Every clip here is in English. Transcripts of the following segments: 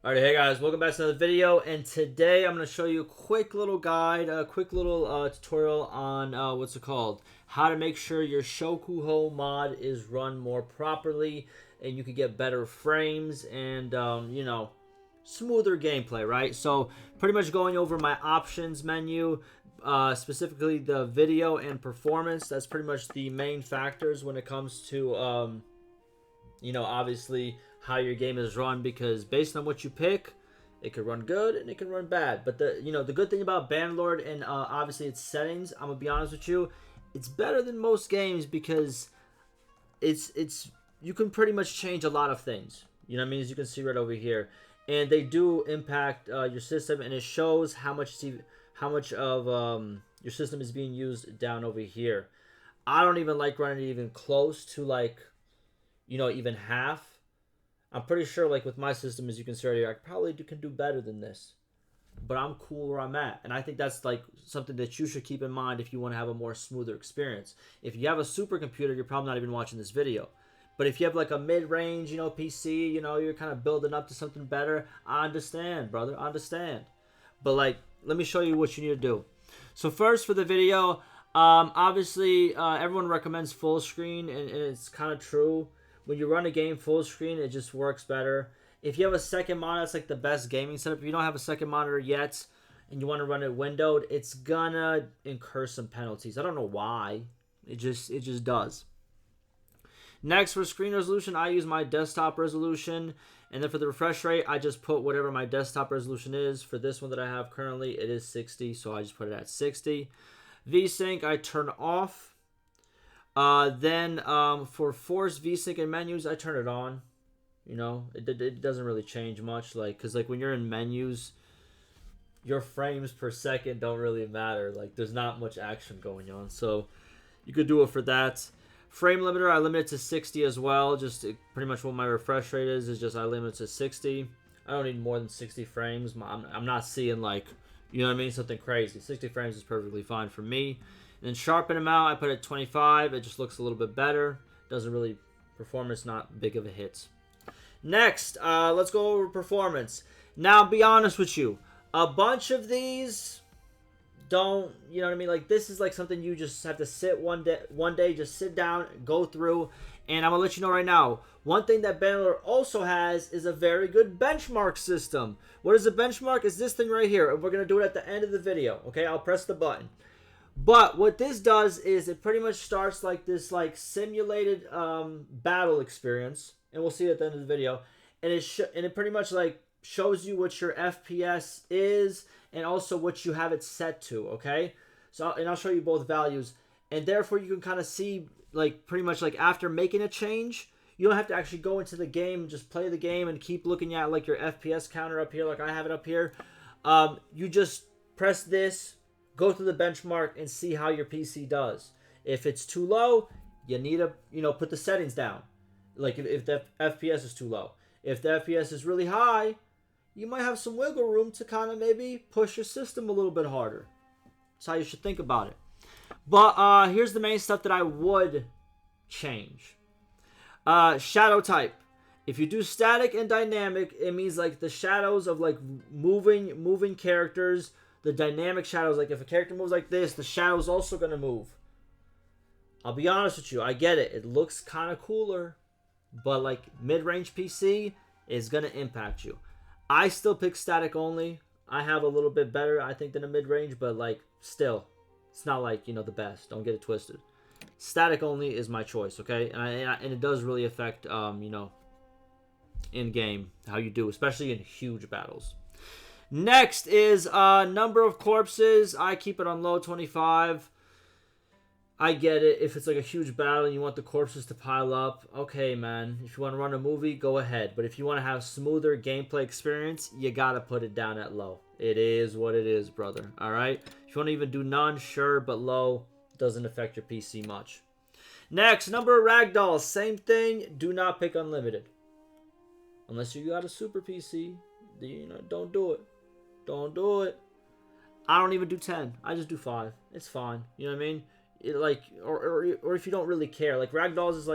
Alright, hey guys, welcome back to another video, and today I'm going to show you a quick little guide, a quick little tutorial on, what's it called? How to make sure your Shokuho mod is run more properly, and you can get better frames, and, smoother gameplay, right? So, pretty much going over my options menu, specifically the video and performance. That's pretty much the main factors when it comes to, obviously how your game is run, because based on what you pick, it can run good and it can run bad. But the good thing about Bannerlord and obviously its settings, I'm gonna be honest with you, it's better than most games because it's you can pretty much change a lot of things. You know what I mean? As you can see right over here, and they do impact your system, and it shows how much of your system is being used down over here. I don't even like running it even close to even half. I'm pretty sure, like, with my system, as you can see right here, I probably can do better than this. But I'm cool where I'm at. And I think that's, like, something that you should keep in mind if you want to have a more smoother experience. If you have a supercomputer, you're probably not even watching this video. But if you have, like, a mid-range, PC, you're kind of building up to something better, I understand, brother. I understand. But, like, let me show you what you need to do. So, first, for the video, obviously, everyone recommends full screen, and it's kind of true. When you run a game full screen, it just works better. If you have a second monitor, it's like the best gaming setup. If you don't have a second monitor yet and you want to run it windowed, it's gonna incur some penalties. I don't know why. It just does. Next, for screen resolution, I use my desktop resolution. And then for the refresh rate, I just put whatever my desktop resolution is. For this one that I have currently, it is 60, so I just put it at 60. VSync, I turn off. Then for force VSync and menus, I turn it on. It doesn't really change much, because when you're in menus, your frames per second don't really matter. There's not much action going on, so you could do it for that. Frame limiter, I limit it to 60 as well. Pretty much what my refresh rate is just I limit it to 60. I don't need more than 60 frames. I'm not seeing something crazy. 60 frames is perfectly fine for me. And then sharpen them out, I put it at 25. It just looks a little bit better. Doesn't really, performance not big of a hit. Next, let's go over performance. Now, be honest with you, a bunch of these don't, this is something you just have to sit one day, just sit down, go through. And I'm going to let you know right now, one thing that Bannerlord also has is a very good benchmark system. What is a benchmark? It's this thing right here. And we're going to do it at the end of the video. Okay, I'll press the button. But what this does is it pretty much starts this simulated battle experience, and we'll see it at the end of the video. And it pretty much shows you what your FPS is and also what you have it set to. Okay, and I'll show you both values, and therefore you can kind of see pretty much after making a change, you don't have to actually go into the game, just play the game and keep looking at your FPS counter up here, like I have it up here. You just press this. Go through the benchmark and see how your PC does. If it's too low, you need to, put the settings down. If the FPS is too low. If the FPS is really high, you might have some wiggle room to kind of maybe push your system a little bit harder. That's how you should think about it. But here's the main stuff that I would change. Shadow type. If you do static and dynamic, it means the shadows of moving characters. The dynamic shadows, if a character moves like this, the shadow's also going to move. I'll be honest with you, I get it. It looks kind of cooler, but mid-range PC is going to impact you. I still pick static only. I have a little bit better, I think, than a mid-range, but still, it's not the best. Don't get it twisted. Static only is my choice, okay? And it does really affect, in-game, how you do, especially in huge battles. Next is number of corpses. I keep it on low, 25. I get it. If it's a huge battle and you want the corpses to pile up, okay, man. If you want to run a movie, go ahead. But if you want to have smoother gameplay experience, you got to put it down at low. It is what it is, brother. All right? If you want to even do none, sure, but low doesn't affect your PC much. Next, number of ragdolls. Same thing. Do not pick unlimited. Unless you got a super PC, don't do it. Don't do it. I don't even do 10. I just do 5. It's fine. You know what I mean? Or if you don't really care. Ragdolls is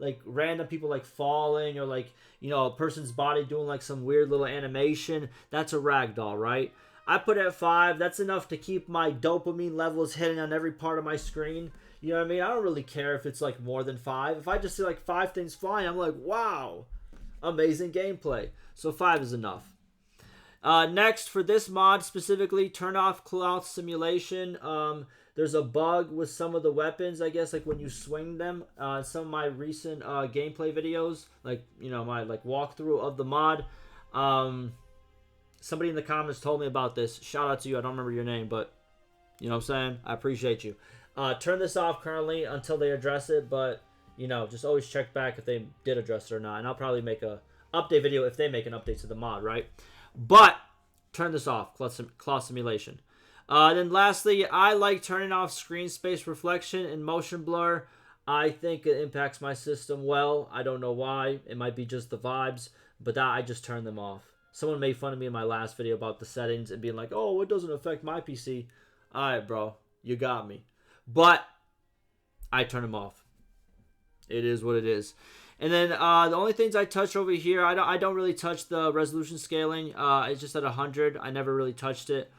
like random people like falling or like, you know, a person's body doing like some weird little animation, that's a ragdoll, right? I put it at 5. That's enough to keep my dopamine levels hitting on every part of my screen. You know what I mean? I don't really care if it's like more than 5. If I just see like 5 things flying, I'm like, wow, amazing gameplay. So 5 is enough. Next, for this mod specifically, turn off cloth simulation. There's a bug with some of the weapons, I guess, like when you swing them. Some of my recent gameplay videos, like, you know, my like walkthrough of the mod. Somebody in the comments told me about this. Shout out to you. I don't remember your name, but you know what I'm saying? I appreciate you. Turn this off currently until they address it, but, you know, just always check back if they did address it or not. And I'll probably make a update video if they make an update to the mod, right? But turn this off, cloth simulation. Then lastly, I like turning off screen space reflection and motion blur. I think it impacts my system well. I don't know why. It might be just the vibes, but I just turned them off. Someone made fun of me in my last video about the settings and being like, oh, it doesn't affect my PC. Alright, bro. You got me. But I turn them off. It is what it is. And then the only things I touch over here, I don't really touch the resolution scaling. It's just at 100. I never really touched it.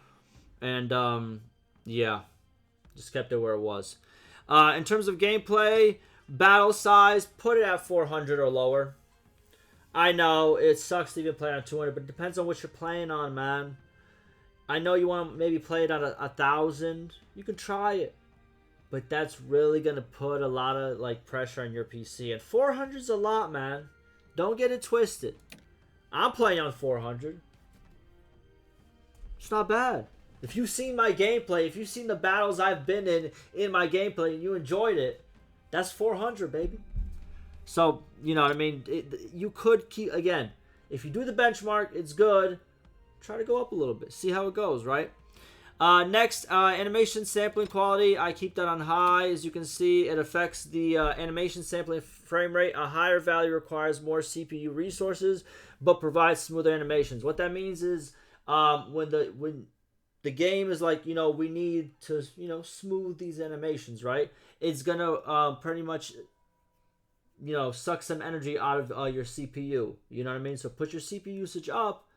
And yeah, just kept it where it was. In terms of gameplay, battle size, put it at 400 or lower. I know it sucks to even play on 200, but it depends on what you're playing on, man. I know you want to maybe play it at 1,000. You can try it. But that's really going to put a lot of like pressure on your PC. And 400 is a lot, man. Don't get it twisted. I'm playing on 400. It's not bad. If you've seen my gameplay, if you've seen the battles I've been in my gameplay and you enjoyed it, that's 400, baby. So, you know what I mean? You could keep, again, if you do the benchmark, it's good. Try to go up a little bit. See how it goes, right? Next, animation sampling quality. I keep that on high. As you can see, it affects the animation sampling frame rate. A higher value requires more CPU resources, but provides smoother animations. What that means is when the game is like, you know, we need to, you know, smooth these animations, right? It's going to pretty much, you know, suck some energy out of your CPU. You know what I mean? So put your CPU usage up,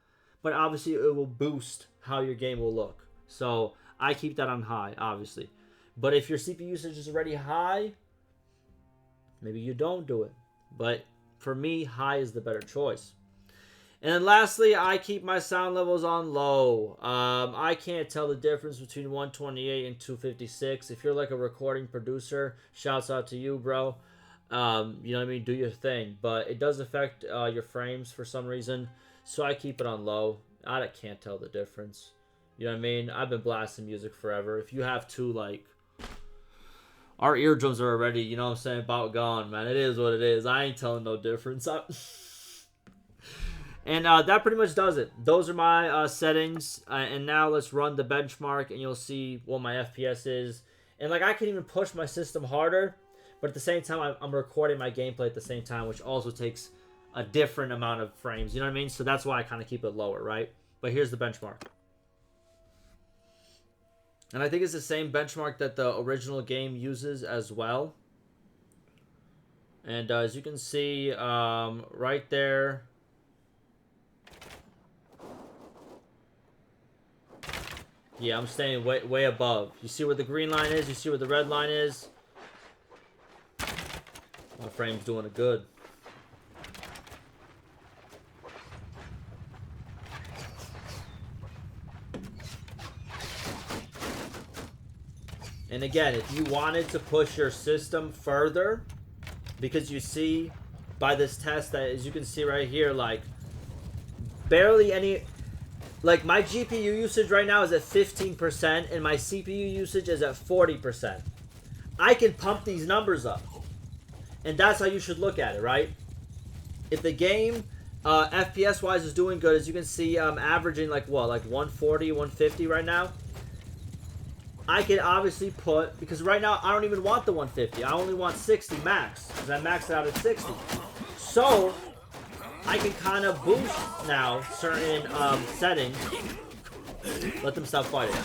but obviously it will boost how your game will look. So I keep that on high, obviously. But if your CPU usage is already high, maybe you don't do it. But for me, high is the better choice. And then lastly, I keep my sound levels on low. I can't tell the difference between 128 and 256. If you're like a recording producer, shouts out to you, bro. You know what I mean? Do your thing. But it does affect your frames for some reason. So I keep it on low. I can't tell the difference. You know what I mean? I've been blasting music forever. If you have to, like, our eardrums are already, you know what I'm saying, about gone, man. It is what it is. I ain't telling no difference. And that pretty much does it. Those are my settings. And now let's run the benchmark, and you'll see what my FPS is. And, like, I can even push my system harder. But at the same time, I'm recording my gameplay at the same time, which also takes a different amount of frames. You know what I mean? So that's why I kind of keep it lower, right? But here's the benchmark. And I think it's the same benchmark that the original game uses as well. And as you can see, right there. Yeah, I'm staying way above. You see where the green line is? You see where the red line is? My frame's doing it good. And again, if you wanted to push your system further, because you see by this test that, as you can see right here, like barely any, like my GPU usage right now is at 15% and my CPU usage is at 40%. I can pump these numbers up. And that's how you should look at it, right? If the game, FPS wise, is doing good, as you can see, I'm averaging like what, like 140, 150 right now. I can obviously put, because right now I don't even want the 150. I only want 60 max, because I maxed it out at 60. So I can kind of boost now certain settings. Let them stop fighting.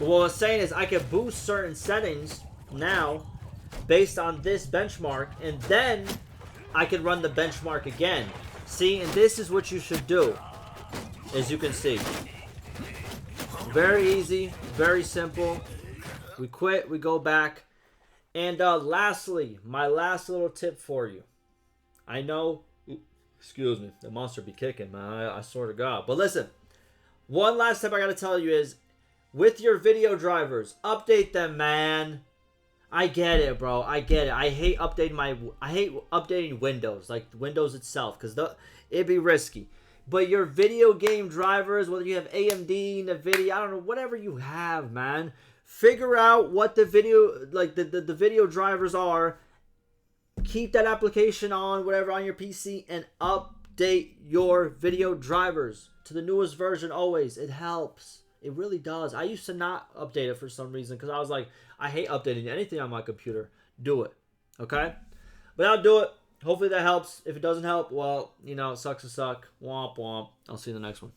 But what I was saying is I can boost certain settings now based on this benchmark, and then I can run the benchmark again. See, and this is what you should do, as you can see. Very easy, very simple. We quit, we go back. And lastly, my last little tip for you. I know, excuse me, the monster be kicking, man. I swear to God. But listen, one last tip I gotta tell you is, with your video drivers, update them, man. I get it, bro. I get it. I hate updating Windows, like Windows itself, because it'd be risky. But your video game drivers, whether you have AMD, NVIDIA, I don't know, whatever you have, man, figure out what the video, like the video drivers are. Keep that application on, whatever, on your PC, and update your video drivers to the newest version always. It helps. It really does. I used to not update it for some reason because I was like, I hate updating anything on my computer. Do it. Okay? But I'll do it. Hopefully that helps. If it doesn't help, well, you know, it sucks to suck. Womp womp. I'll see you in the next one.